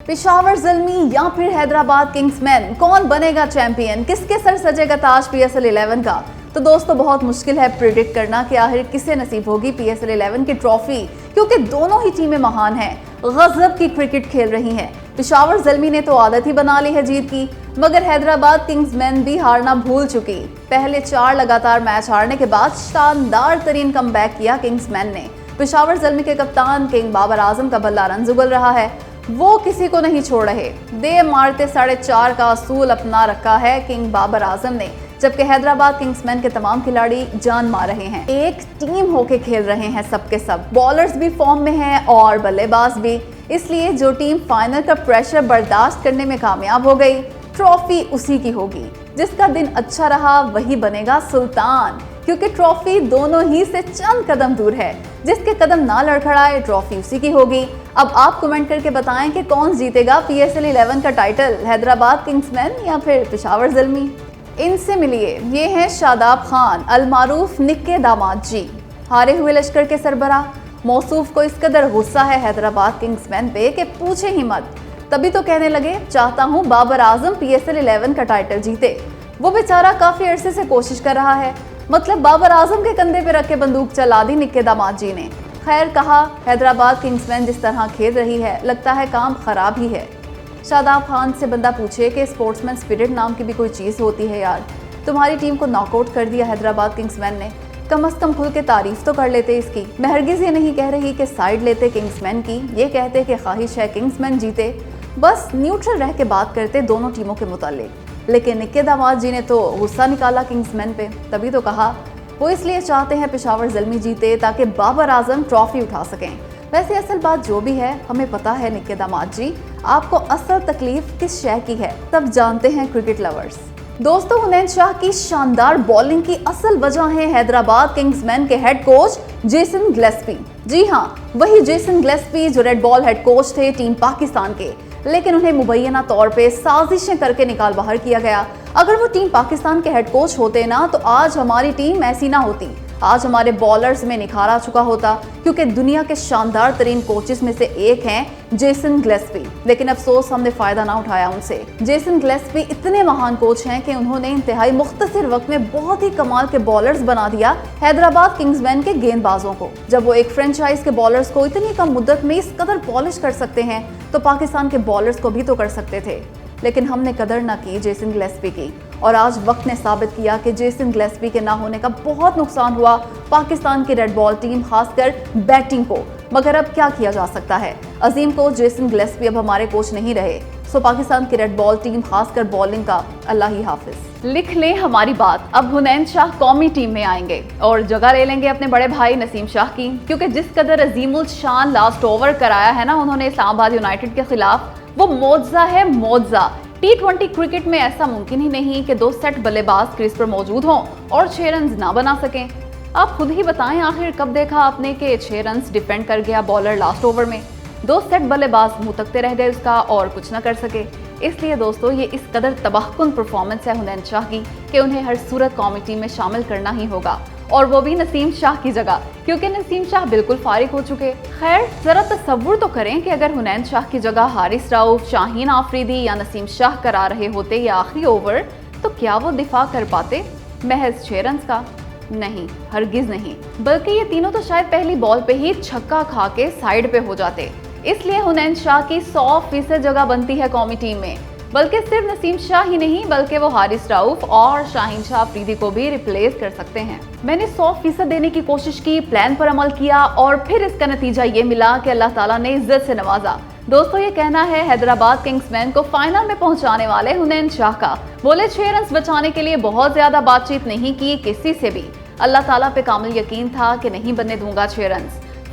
पेशावर ज़ल्मी या फिर हैदराबाद किंग्समैन, कौन बनेगा चैंपियन? किसके सर सजेगा ताज PSL 11 का? तो दोस्तों बहुत मुश्किल है प्रिडिक्ट करना कि आखिर किसे नसीब होगी PSL 11 की ट्रॉफी, क्योंकि दोनों ही टीमें महान हैं, गजब की क्रिकेट खेल रही हैं। पेशावर ज़ल्मी ने तो आदत ही बना ली है जीत की, मगर हैदराबाद किंग्समैन भी हारना भूल चुकी। पहले 4 लगातार मैच हारने के बाद शानदार तरीन कमबैक किया किंग्समैन ने। पेशावर ज़ल्मी के कप्तान किंग बाबर आजम का बल्ला रन जुगल रहा है, वो किसी को नहीं छोड़ रहे। दे मारते 4.5 का असूल अपना रखा है किंग बाबर आजम ने, जबकि हैदराबाद किंग्समैन के तमाम खिलाड़ी जान मार रहे हैं। एक टीम होके खेल रहे हैं सबके सब, बॉलर्स भी फॉर्म में हैं और बल्लेबाज भी। इसलिए जो टीम फाइनल का प्रेशर बर्दाश्त करने में कामयाब हो गई, ट्रॉफी उसी की होगी। जिसका दिन अच्छा रहा वही बनेगा सुल्तान, क्योंकि ट्रॉफी दोनों ही से चंद कदम दूर है। जिसके कदम ना लड़खड़ाए ट्रॉफी उसी की होगी। अब आप कमेंट करके बताएं कि कौन जीतेगा PSL 11 का टाइटल, हैदराबाद किंग्समैन या फिर पेशावर ज़ल्मी। इनसे मिलिए, ये हैं शादाब खान, अलमारूफ निक के दामाद जी। हारे हुए लश्कर के सरबराह मौसूफ को इस कदर गुस्सा है हैदराबाद किंग्समैन पे कि पूछे ही मत। तभी तो कहने लगे, चाहता हूँ बाबर आजम PSL 11 का टाइटल जीते। वो बेचारा काफी अरसे से कोशिश कर रहा है, मतलब बाबर आजम के कंधे पे रख के बंदूक चला दी निक के दामाद जी ने। खैर, कहा हैदराबाद किंग्समैन जिस तरह खेल रही है, लगता है काम खराब ही है। शादाब खान से बंदा पूछे कि स्पोर्ट्समैन स्पिरिट नाम की भी कोई चीज़ होती है यार। तुम्हारी टीम को नॉकआउट कर दिया हैदराबाद किंग्समैन ने, कम से कम खुल के तारीफ तो कर लेते इसकी। मैं हरगिज़ ये नहीं कह रही कि साइड लेते किंग्समैन की, ये कहते कि ख्वाहिश है किंग्समैन जीते, बस न्यूट्रल रह के बात करते दोनों टीमों के मुतालिक। लेकिन निक के दामाद जी ने तो गुस्सा निकाला किंग्समैन पे। तभी तो कहा वो इसलिए चाहते हैं पेशावर ज़ल्मी जीते ताकि बाबर आजम ट्रॉफी उठा सकें। वैसे असल बात जो भी है, हमें पता है निक के दामाद जी, आपको असल तकलीफ किस शय की है, तब जानते हैं क्रिकेट लवर्स। दोस्तों, हुनैन शाह की शानदार बॉलिंग की असल वजह है हैदराबाद किंग्समैन के हेड कोच जेसन गिलेस्पी। जी हाँ, वही जेसन गिलेस्पी जो रेड बॉल हेड कोच थे टीम पाकिस्तान के, लेकिन उन्हें मुबैना तौर पे साजिशें करके निकाल बाहर किया गया। अगर वो टीम पाकिस्तान के हेड कोच होते ना, तो आज हमारी टीम ऐसी ना होती। आज हमारे बॉलर्स में निखार आ चुका होता, क्योंकि दुनिया के शानदार तरीन कोचेस में से एक हैं जेसन गिलेस्पी। लेकिन अफसोस हमने फायदा ना उठाया उनसे। जेसन गिलेस्पी इतने महान कोच हैं कि उन्होंने इंतहाई मुख्तसर वक्त में बहुत ही कमाल के बॉलर्स बना दिया हैदराबाद किंग्समैन के गेंदबाजों को। जब वो एक फ्रेंचाइज के बॉलर्स को इतनी कम मुद्दत में इस कदर पॉलिश कर सकते हैं, तो पाकिस्तान के बॉलर्स को भी तो कर सकते थे। लेकिन हमने कदर ना की जेसन गिलेस्पी की, और आज वक्त ने साबित किया कि जेसन गिलेस्पी के ना होने का बहुत नुकसान हुआ पाकिस्तान की रेड बॉल टीम, खासकर बैटिंग को। मगर अब क्या किया जा सकता है, अजीम कोच जेसन गिलेस्पी अब हमारे कोच नहीं रहे, सो पाकिस्तान की रेड बॉल टीम, खासकर बॉलिंग का अल्लाह ही हाफिज। लिख लें हमारी बात, अब हुनैन शाह कौमी टीम में आएंगे और जगह ले लेंगे अपने बड़े भाई नसीम शाह की, क्योंकि जिस कदर अजीमुल शान लास्ट ओवर कराया है ना उन्होंने इस्लामाबाद यूनाइटेड के खिलाफ, वो मौजज़ा है मौजज़ा। T20 क्रिकेट में ऐसा मुमकिन ही नहीं कि 2 सेट बल्लेबाज क्रीज पर मौजूद हों और 6 रन ना बना सकें। आप खुद ही बताएं, आखिर कब देखा आपने कि 6 रन डिफेंड कर गया बॉलर लास्ट ओवर में? 2 सेट बल्लेबाज मुंह तकते रह गए उसका और कुछ ना कर सके। इसलिए दोस्तों, ये इस कदर तबाहकुन परफॉर्मेंस है हुनैन शाह की कि उन्हें हर सूरत कौमी टीम में शामिल करना ही होगा, और वो भी नसीम शाह की जगह, क्योंकि नसीम शाह बिल्कुल फारिग हो चुके। खैर, जरा तसव्वुर तो करें कि अगर हुनैन शाह की जगह हारिस राउफ, शाहीन आफरीदी या नसीम शाह करा रहे होते ये आखिरी ओवर, तो क्या वो दिफा कर पाते महज 6 रन का? नहीं, हरगिज नहीं, बल्कि ये तीनों तो शायद पहली बॉल पे ही छक्का खा के साइड पे हो जाते। इसलिए हुनैन शाह की 100% जगह बनती है कौमी टीम में। बल्कि सिर्फ नसीम शाह ही नहीं, बल्कि वो हारिस राउफ और शाहीन शाह अफरीदी को भी रिप्लेस कर सकते हैं। मैंने 100% देने की कोशिश की, प्लान पर अमल किया, और फिर इसका नतीजा ये मिला कि अल्लाह ताला ने इज्जत से नवाजा। दोस्तों, ये कहना है हैदराबाद किंग्समैन को फाइनल में पहुंचाने वाले हुनैन शाह का। बोले 6 रन बचाने के लिए बहुत ज्यादा बातचीत नहीं की किसी से भी। अल्लाह ताला पे कामिल यकीन था कि नहीं बनने दूंगा 6 रन।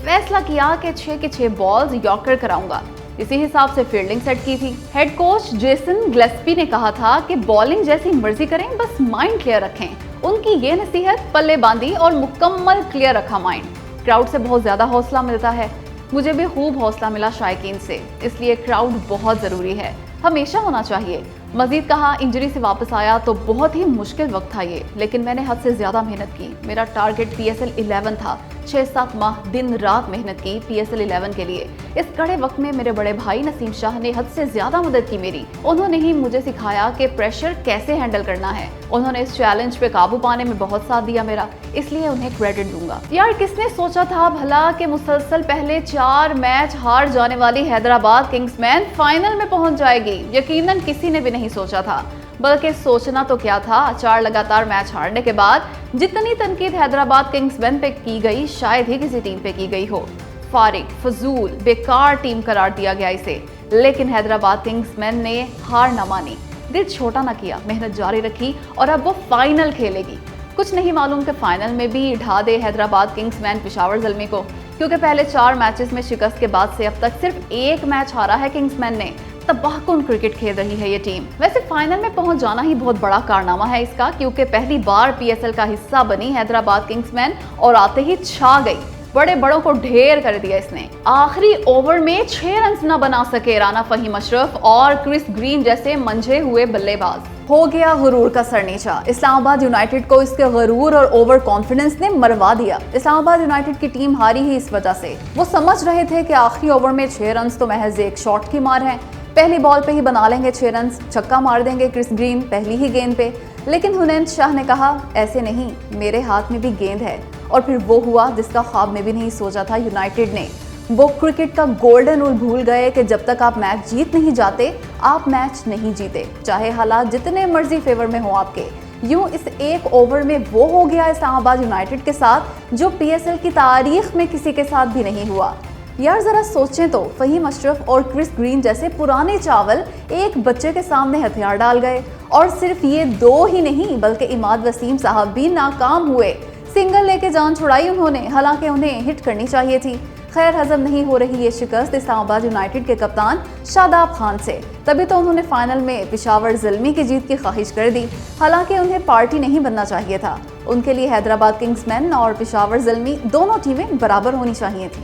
फैसला किया कि 6 के 6 बॉल्स यॉर्कर कराऊंगा। इसी हिसाब से फील्डिंग सेट की थी। हेड कोच जेसन गिलेस्पी ने कहा था कि बॉलिंग जैसी मर्जी करें, बस माइंड क्लियर रखें। उनकी ये नसीहत पल्ले बांधी और मुकम्मल क्लियर रखा माइंड। क्राउड से बहुत ज्यादा हौसला मिलता है। मुझे भी खूब हौसला मिला शायकीन से, इसलिए क्राउड बहुत जरूरी है, हमेशा होना चाहिए। मजीद कहा, इंजरी से वापस आया तो बहुत ही मुश्किल वक्त था ये, लेकिन मैंने हद से ज्यादा मेहनत की। मेरा टारगेट PSL 11 था। 6-7 माह दिन रात मेहनत की PSL 11 के लिए। इस कड़े वक्त में मेरे बड़े भाई नसीम शाह ने हद से ज्यादा मदद की मेरी। उन्होंने ही मुझे सिखाया कि प्रेशर कैसे हैंडल करना है। उन्होंने इस चैलेंज पे काबू पाने में बहुत साथ दिया मेरा, इसलिए उन्हें क्रेडिट दूंगा। यार, किसने सोचा था भला कि मुसलसल पहले 4 मैच हार जाने वाली हैदराबाद किंग्समैन फाइनल में पहुंच जाएगी। यकीनन किसी ने भी नहीं सोचा था। बल्कि सोचना तो क्या था, 4 लगातार मैच हारने के बाद जितनी तनकीद हैदराबाद किंग्समैन पे की गई शायद ही किसी टीम पे की गई हो। फारिग, फजूल, बेकार टीम करार दिया गया इसे। लेकिन हैदराबाद किंग्समैन ने हार ना मानी, दिल छोटा ना किया, मेहनत जारी रखी और अब वो फाइनल खेलेगी। कुछ नहीं मालूम कि फाइनल में भी ढा दे हैदराबाद किंग्समैन पेशावर ज़ल्मी को, क्योंकि पहले 4 मैचेस में शिकस्त के बाद से अब तक सिर्फ 1 मैच हारा है किंग्समैन ने। तबाहकुन क्रिकेट खेल रही है ये टीम। वैसे फाइनल में पहुंच जाना ही बहुत बड़ा कारनामा है इसका, क्योंकि पहली बार PSL का हिस्सा बनी हैदराबाद किंग्समैन और आते ही छा गई। बड़े बड़ों को ढेर कर दिया इसने। आखिरी ओवर में 6 रन न बना सके राना फहीम अशरफ और क्रिस ग्रीन जैसे मंझे हुए बल्लेबाज। हो गया गुरूर का सर नीचा। इस्लामाबाद यूनाइटेड को इसके गुरूर और ओवर कॉन्फिडेंस ने मरवा दिया। इस्लामाबाद यूनाइटेड की टीम हारी ही इस वजह से। वो समझ रहे थे कि आखिरी ओवर में 6 रन तो महज एक शॉट की मार है, पहली बॉल पे ही बना लेंगे 6 रन, छक्का मार देंगे क्रिस ग्रीन पहली ही गेंद पे। लेकिन हुनैन शाह ने कहा, ऐसे नहीं, मेरे हाथ में भी गेंद है। और फिर वो हुआ जिसका ख्वाब में भी नहीं सोचा था यूनाइटेड ने। वो क्रिकेट का गोल्डन रूल भूल गए कि जब तक आप मैच जीत नहीं जाते, आप मैच नहीं जीते, चाहे हालात जितने मर्जी फेवर में हो आपके। यूं इस एक ओवर में वो हो गया इस्लामाबाद यूनाइटेड के साथ जो PSL की तारीख में किसी के साथ भी नहीं हुआ। यार, जरा सोचें तो, फहीम अशरफ और क्रिस ग्रीन जैसे पुराने चावल एक बच्चे के सामने हथियार डाल गए। और सिर्फ ये 2 ही नहीं, बल्कि इमाद वसीम साहब भी नाकाम हुए। सिंगल लेके जान छुड़ाई उन्होंने, हालांकि उन्हें हिट करनी चाहिए थी। खैर, हजम नहीं हो रही ये शिकस्त इस्लामाबाद यूनाइटेड के कप्तान शादाब खान से। तभी तो उन्होंने फाइनल में पेशावर ज़ल्मी की जीत की ख्वाहिश कर दी। हालांकि उन्हें पार्टी नहीं बनना चाहिए था। उनके लिए हैदराबाद किंग्समैन और पेशावर ज़ल्मी दोनों टीमें बराबर होनी चाहिए थी।